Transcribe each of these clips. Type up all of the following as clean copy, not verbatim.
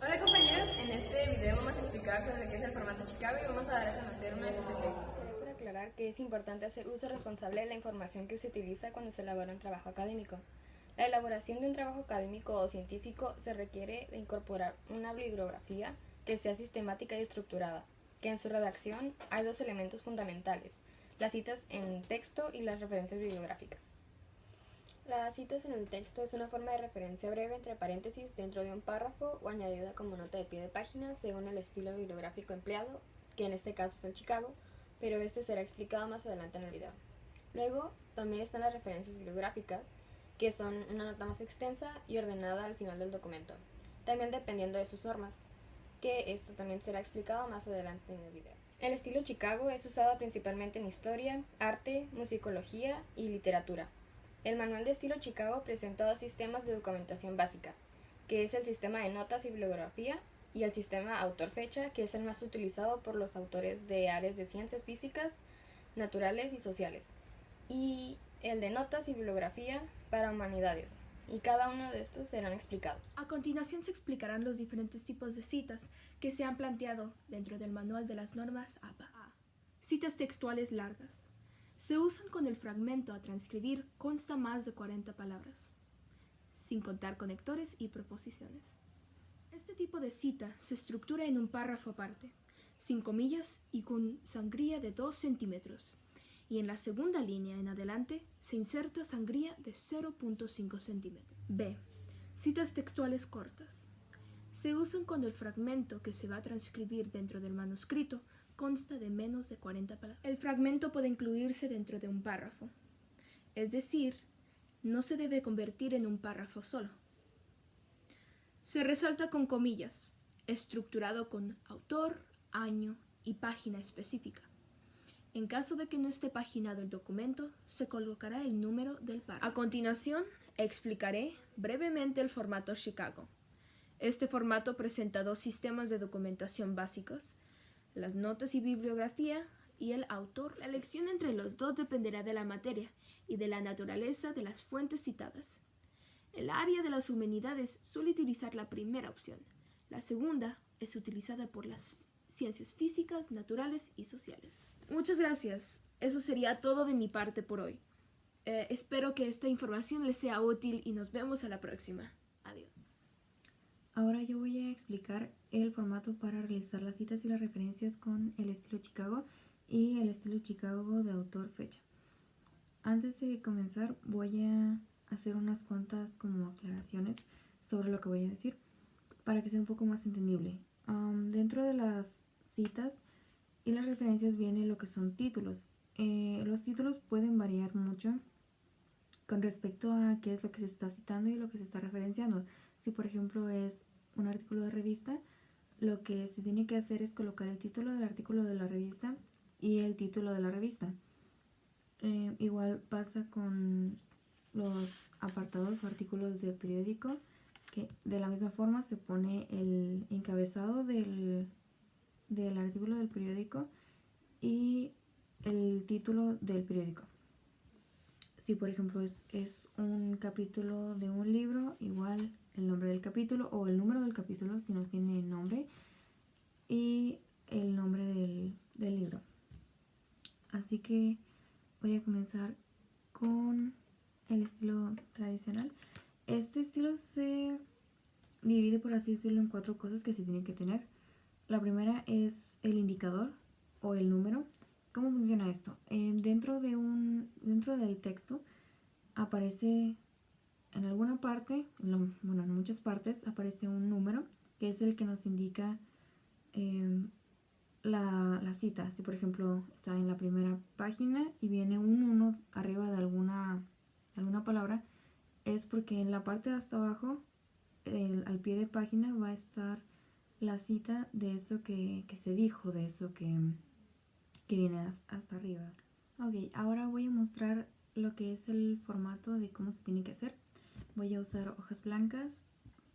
Hola compañeros, en este video vamos a explicar sobre qué es el formato Chicago y vamos a dar a conocer uno de sus ejemplos. Solo por aclarar que es importante hacer uso responsable de la información que se utiliza cuando se elabora un trabajo académico. La elaboración de un trabajo académico o científico se requiere de incorporar una bibliografía que sea sistemática y estructurada, que en su redacción hay dos elementos fundamentales, las citas en texto y las referencias bibliográficas. Las citas en el texto es una forma de referencia breve entre paréntesis dentro de un párrafo o añadida como nota de pie de página según el estilo bibliográfico empleado, que en este caso es el Chicago, pero este será explicado más adelante en el video. Luego también están las referencias bibliográficas, que son una nota más extensa y ordenada al final del documento, también dependiendo de sus normas, que esto también será explicado más adelante en el video. El estilo Chicago es usado principalmente en historia, arte, musicología y literatura. El manual de estilo Chicago presenta dos sistemas de documentación básica, que es el sistema de notas y bibliografía, y el sistema autor-fecha, que es el más utilizado por los autores de áreas de ciencias físicas, naturales y sociales, y el de notas y bibliografía para humanidades, y cada uno de estos serán explicados. A continuación se explicarán los diferentes tipos de citas que se han planteado dentro del manual de las normas APA. Citas textuales largas. Se usan cuando el fragmento a transcribir consta más de 40 palabras, sin contar conectores y preposiciones. Este tipo de cita se estructura en un párrafo aparte, sin comillas y con sangría de 2 centímetros, y en la segunda línea en adelante se inserta sangría de 0.5 centímetros. B. Citas textuales cortas. Se usan cuando el fragmento que se va a transcribir dentro del manuscrito consta de menos de 40 palabras. El fragmento puede incluirse dentro de un párrafo, es decir, no se debe convertir en un párrafo solo. Se resalta con comillas, estructurado con autor, año y página específica. En caso de que no esté paginado el documento, se colocará el número del párrafo. A continuación, explicaré brevemente el formato Chicago. Este formato presenta dos sistemas de documentación básicos, las notas y bibliografía y el autor. La elección entre los dos dependerá de la materia y de la naturaleza de las fuentes citadas. El área de las humanidades suele utilizar la primera opción. La segunda es utilizada por las ciencias físicas, naturales y sociales. Muchas gracias. Eso sería todo de mi parte por hoy. Espero que esta información les sea útil y nos vemos a la próxima. Adiós. Ahora yo voy a explicar el formato para realizar las citas y las referencias con el estilo Chicago y el estilo Chicago de autor-fecha. Antes de comenzar voy a hacer unas cuantas como aclaraciones sobre lo que voy a decir para que sea un poco más entendible. Dentro de las citas y las referencias viene lo que son títulos. Los títulos pueden variar mucho con respecto a qué es lo que se está citando y lo que se está referenciando. Si por ejemplo es un artículo de revista, lo que se tiene que hacer es colocar el título del artículo de la revista y el título de la revista. Igual pasa con los apartados o artículos de periódico, que de la misma forma se pone el encabezado del artículo del periódico y el título del periódico. Si por ejemplo es un capítulo de un libro, igual el nombre del capítulo o el número del capítulo si no tiene nombre y el nombre del libro. Así que voy a comenzar con el estilo tradicional. Este estilo se divide, por así decirlo, en 4 cosas que se tienen que tener. La primera es el indicador o el número. ¿Cómo funciona esto? Dentro del texto aparece en alguna parte, en muchas partes aparece un número que es el que nos indica la cita. Si por ejemplo está en la primera página y viene un 1 arriba de alguna palabra, es porque en la parte de hasta abajo, al pie de página, va a estar la cita de eso que se dijo, de eso que viene hasta arriba. Ok, ahora voy a mostrar lo que es el formato de cómo se tiene que hacer. Voy a usar hojas blancas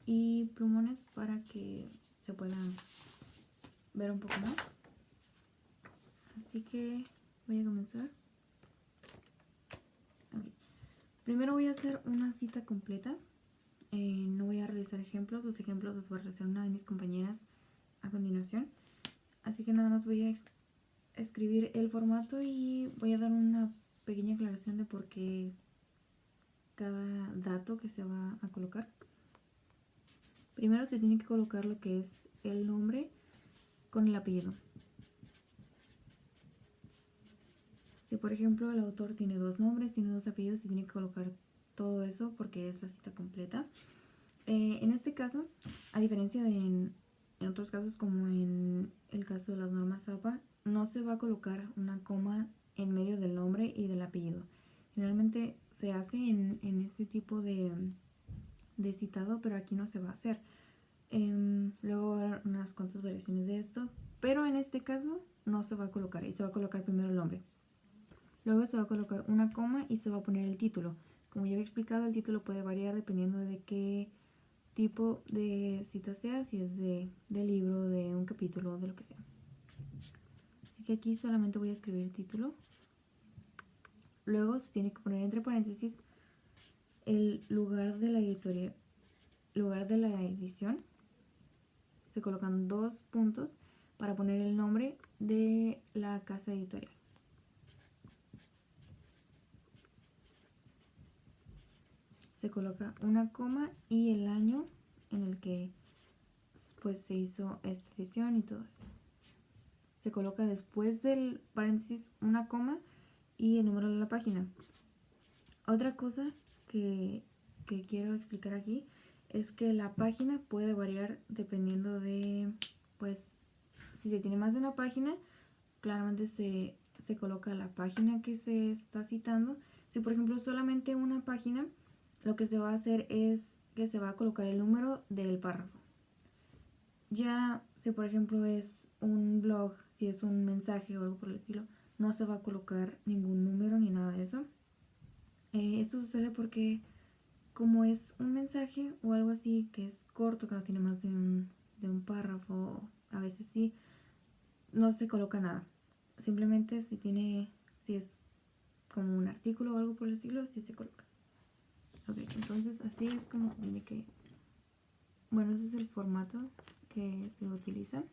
y plumones para que se puedan ver un poco más. Así que voy a comenzar. Okay. Primero voy a hacer una cita completa no voy a realizar ejemplos. Los ejemplos los va a realizar una de mis compañeras a continuación. Así que nada más voy a escribir el formato y voy a dar una pequeña aclaración de por qué cada dato que se va a colocar. Primero se tiene que colocar lo que es el nombre con el apellido. Si por ejemplo el autor tiene 2 nombres, tiene 2 apellidos, se tiene que colocar todo eso porque es la cita completa. En este caso, a diferencia de en otros casos como en el caso de las normas APA, no se va a colocar una coma en medio del nombre y del apellido. Generalmente se hace en este tipo de citado, pero aquí no se va a hacer. Luego va a haber unas cuantas variaciones de esto, pero en este caso no se va a colocar y se va a colocar primero el nombre. Luego se va a colocar una coma y se va a poner el título. Como ya había explicado, el título puede variar dependiendo de qué tipo de cita sea, si es de libro, de un capítulo, de lo que sea. Así que aquí solamente voy a escribir el título. Luego se tiene que poner entre paréntesis el lugar de la edición. Se colocan 2 puntos para poner el nombre de la casa editorial. Se coloca una coma y el año en el que pues se hizo esta edición y todo eso. Se coloca después del paréntesis una coma y el número de la página. Otra cosa que quiero explicar aquí es que la página puede variar dependiendo de, pues, si se tiene más de una página, claramente se coloca la página que se está citando. Si por ejemplo solamente una página, lo que se va a hacer es que se va a colocar el número del párrafo. Ya si por ejemplo es un blog, si es un mensaje o algo por el estilo, no se va a colocar ningún número ni nada de eso. Esto sucede porque como es un mensaje o algo así que es corto, que no tiene más de un párrafo, a veces sí, no se coloca nada. Simplemente si es como un artículo o algo por el estilo, sí se coloca. Ok, entonces así es como se tiene que... Bueno, ese es el formato que se utiliza.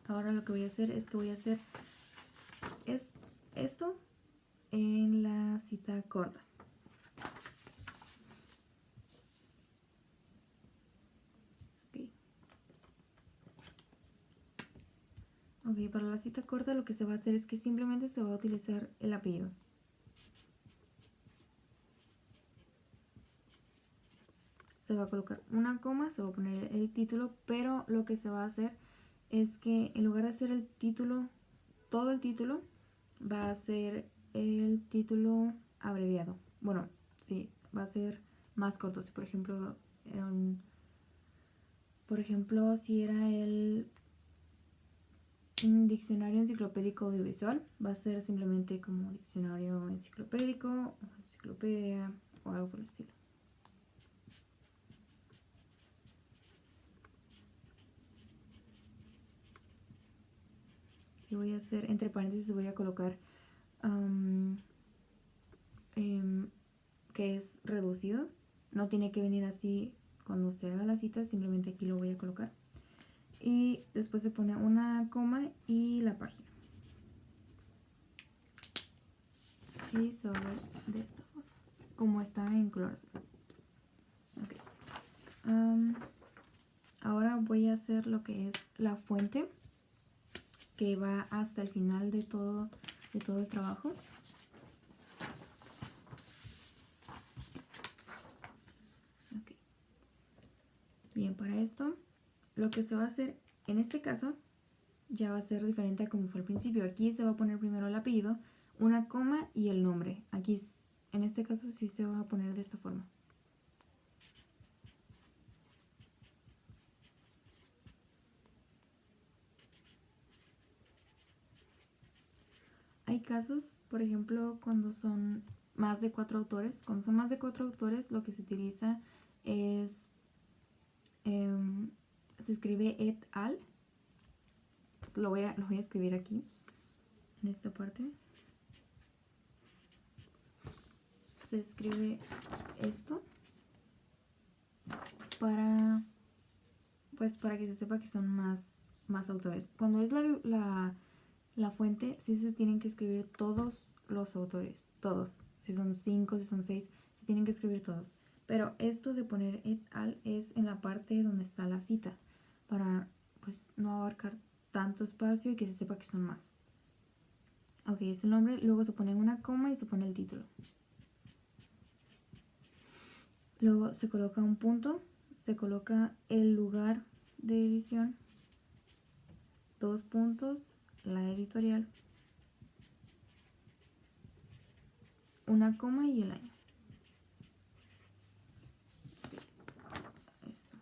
Ahora lo que voy a hacer es que voy a hacer esto en la cita corta. Ok, para la cita corta lo que se va a hacer es que simplemente se va a utilizar el apellido. Se va a colocar una coma, se va a poner el título, pero lo que se va a hacer es que en lugar de hacer el título, todo el título, va a ser el título abreviado. Bueno, sí, va a ser más corto. Si por ejemplo, si era un diccionario enciclopédico audiovisual, va a ser simplemente como diccionario enciclopédico o enciclopedia o algo por el estilo. Y voy a hacer, entre paréntesis, voy a colocar que es reducido. No tiene que venir así cuando se haga la cita, simplemente aquí lo voy a colocar. Y después se pone una coma y la página. Y se va a ver de esta forma, como está en color azul. Okay. Ahora voy a hacer lo que es la fuente, que va hasta el final de todo el trabajo. Okay. Bien, para esto lo que se va a hacer en este caso ya va a ser diferente a como fue al principio. Aquí se va a poner primero el apellido, una coma y el nombre. Aquí en este caso sí se va a poner de esta forma. Hay casos, por ejemplo, cuando son más de 4 autores. Cuando son más de 4 autores, lo que se utiliza es, se escribe et al. Lo voy a escribir aquí, en esta parte. Se escribe esto. para, pues, para que se sepa que son más autores. Cuando es la fuente, sí se tienen que escribir todos los autores, todos. Si son 5, si son 6, se tienen que escribir todos. Pero esto de poner et al es en la parte donde está la cita, para pues no abarcar tanto espacio y que se sepa que son más. Ok, es el nombre, luego se pone una coma y se pone el título. Luego se coloca un punto, se coloca el lugar de edición, 2 puntos, la editorial, una coma y el año. Esto.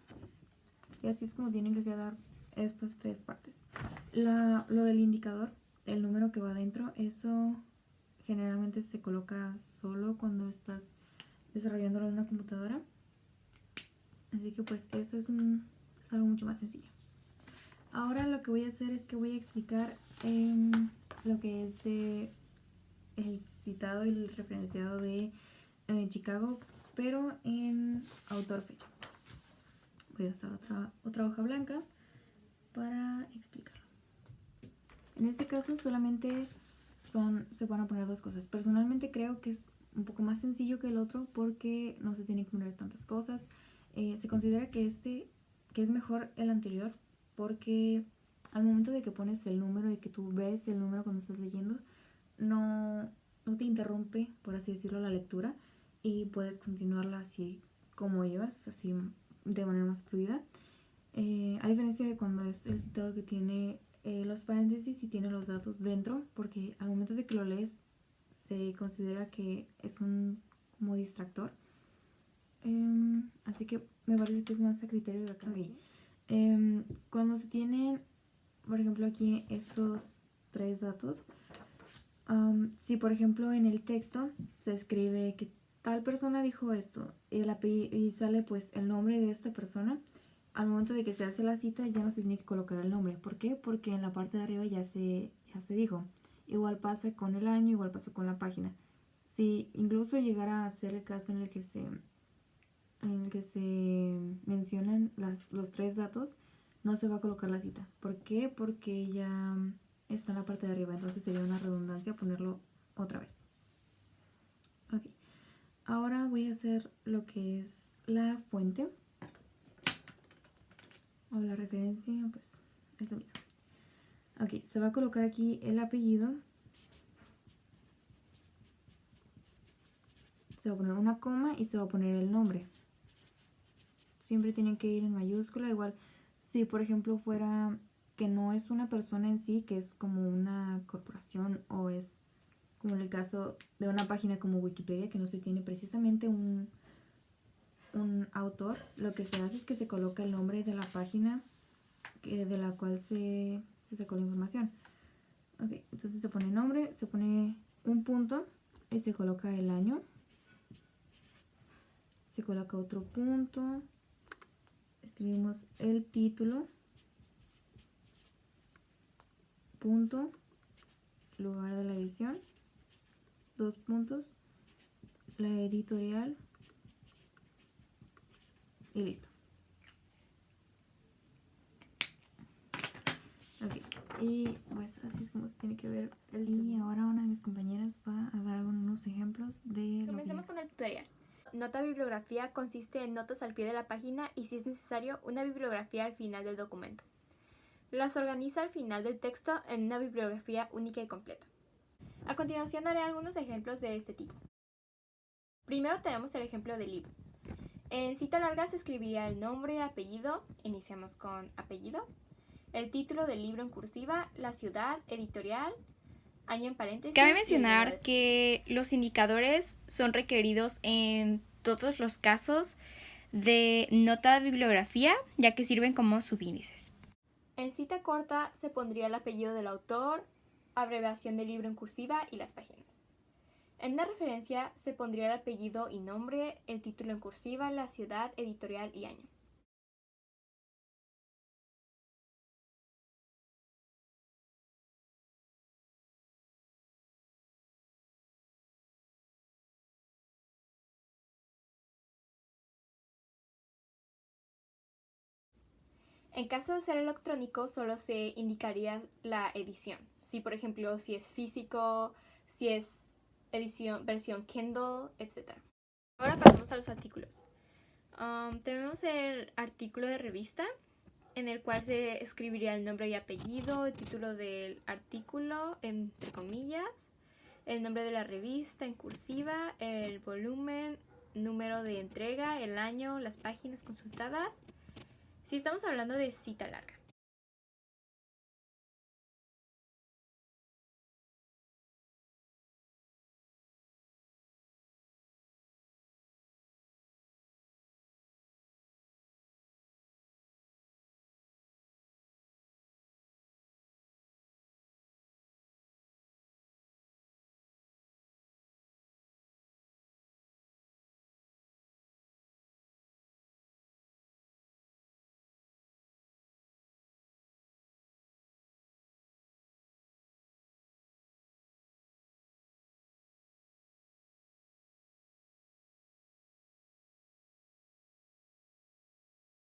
Y así es como tienen que quedar estas 3 partes. Lo del indicador, el número que va adentro, eso generalmente se coloca solo cuando estás desarrollándolo en una computadora. Así que pues eso es algo mucho más sencillo. Ahora lo que voy a hacer es que voy a explicar lo que es de el citado y el referenciado de Chicago, pero en autor fecha. Voy a usar otra hoja blanca para explicarlo. En este caso solamente se van a poner 2 cosas. Personalmente creo que es un poco más sencillo que el otro porque no se tienen que poner tantas cosas. Se considera que es mejor el anterior porque al momento de que pones el número y que tú ves el número cuando estás leyendo, no te interrumpe, por así decirlo, la lectura y puedes continuarla así como ibas, así de manera más fluida. A diferencia de cuando es el citado que tiene los paréntesis y tiene los datos dentro, porque al momento de que lo lees se considera que es un como distractor. Así que me parece que es más a criterio de acá. Okay. Cuando se tienen, por ejemplo, aquí estos 3 datos, si por ejemplo en el texto se escribe que tal persona dijo esto y sale pues el nombre de esta persona, al momento de que se hace la cita ya no se tiene que colocar el nombre. ¿Por qué? Porque en la parte de arriba ya se dijo. Igual pasa con el año, igual pasa con la página. Si incluso llegara a ser el caso en el que se mencionan los 3 datos, no se va a colocar la cita. ¿Por qué? Porque ya está en la parte de arriba, entonces sería una redundancia ponerlo otra vez. Ok, ahora voy a hacer lo que es la fuente o la referencia, pues es lo mismo. Ok, se va a colocar aquí el apellido, se va a poner una coma y se va a poner el nombre. Siempre tienen que ir en mayúscula. Igual si por ejemplo fuera que no es una persona en sí, que es como una corporación o es como en el caso de una página como Wikipedia, que no se tiene precisamente un autor, lo que se hace es que se coloca el nombre de la página de la cual se sacó la información. Ok, entonces se pone nombre, se pone un punto y se coloca el año, se coloca otro punto, escribimos el título, punto, lugar de la edición, 2 puntos, la editorial y listo. Ok, y pues así es como se tiene que ver y ahora una de mis compañeras va a dar algunos ejemplos de Comencemos con el tutorial. Nota bibliografía consiste en notas al pie de la página y, si es necesario, una bibliografía al final del documento. Las organiza al final del texto en una bibliografía única y completa. A continuación daré algunos ejemplos de este tipo. Primero tenemos el ejemplo del libro. En cita larga se escribiría el nombre, apellido, iniciamos con apellido, el título del libro en cursiva, la ciudad, editorial, año en paréntesis. Cabe mencionar que los indicadores son requeridos en todos los casos de nota de bibliografía, ya que sirven como subíndices. En cita corta se pondría el apellido del autor, abreviación del libro en cursiva y las páginas. En una referencia se pondría el apellido y nombre, el título en cursiva, la ciudad, editorial y año. En caso de ser electrónico, solo se indicaría la edición. Si, por ejemplo, si es físico, si es versión Kindle, etc. Ahora pasamos a los artículos. Tenemos el artículo de revista, en el cual se escribiría el nombre y apellido, el título del artículo, entre comillas, el nombre de la revista en cursiva, el volumen, número de entrega, el año, las páginas consultadas. Si estamos hablando de cita larga.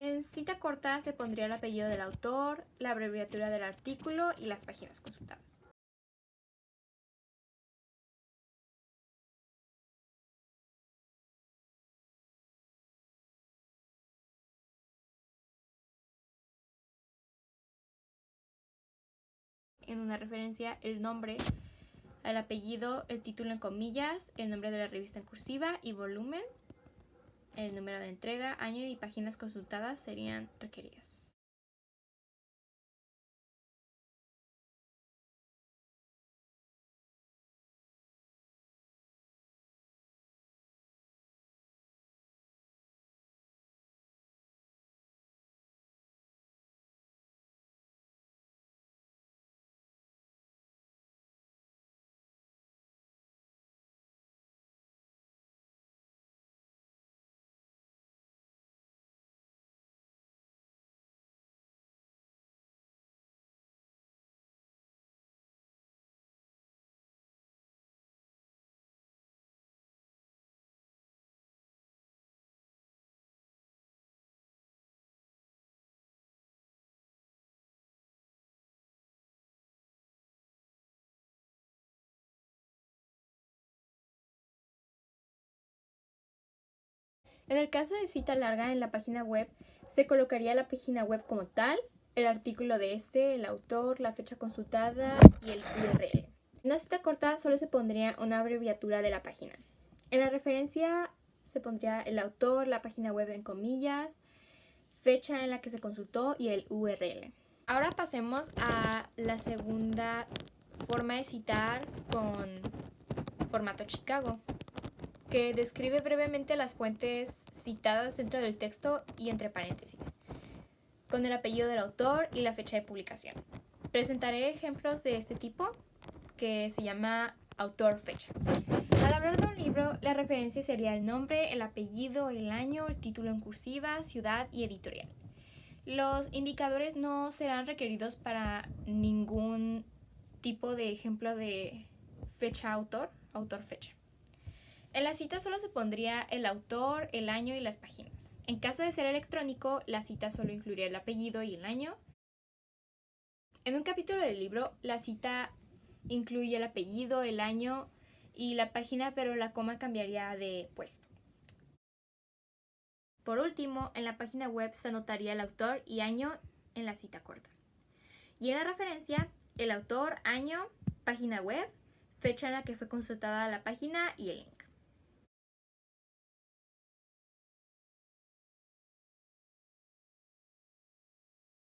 En cita corta se pondría el apellido del autor, la abreviatura del artículo y las páginas consultadas. En una referencia, el nombre, el apellido, el título en comillas, el nombre de la revista en cursiva y volumen, el número de entrega, año y páginas consultadas serían requeridas. En el caso de cita larga en la página web, se colocaría la página web como tal, el artículo de el autor, la fecha consultada y el URL. En una cita corta solo se pondría una abreviatura de la página. En la referencia se pondría el autor, la página web en comillas, fecha en la que se consultó y el URL. Ahora pasemos a la segunda forma de citar con formato Chicago, que describe brevemente las fuentes citadas dentro del texto y entre paréntesis, con el apellido del autor y la fecha de publicación. Presentaré ejemplos de este tipo, que se llama autor-fecha. Al hablar de un libro, la referencia sería el nombre, el apellido, el año, el título en cursiva, ciudad y editorial. Los indicadores no serán requeridos para ningún tipo de ejemplo de fecha-autor, autor-fecha. En la cita solo se pondría el autor, el año y las páginas. En caso de ser electrónico, la cita solo incluiría el apellido y el año. En un capítulo del libro, la cita incluye el apellido, el año y la página, pero la coma cambiaría de puesto. Por último, en la página web se anotaría el autor y año en la cita corta. Y en la referencia, el autor, año, página web, fecha en la que fue consultada la página y el link.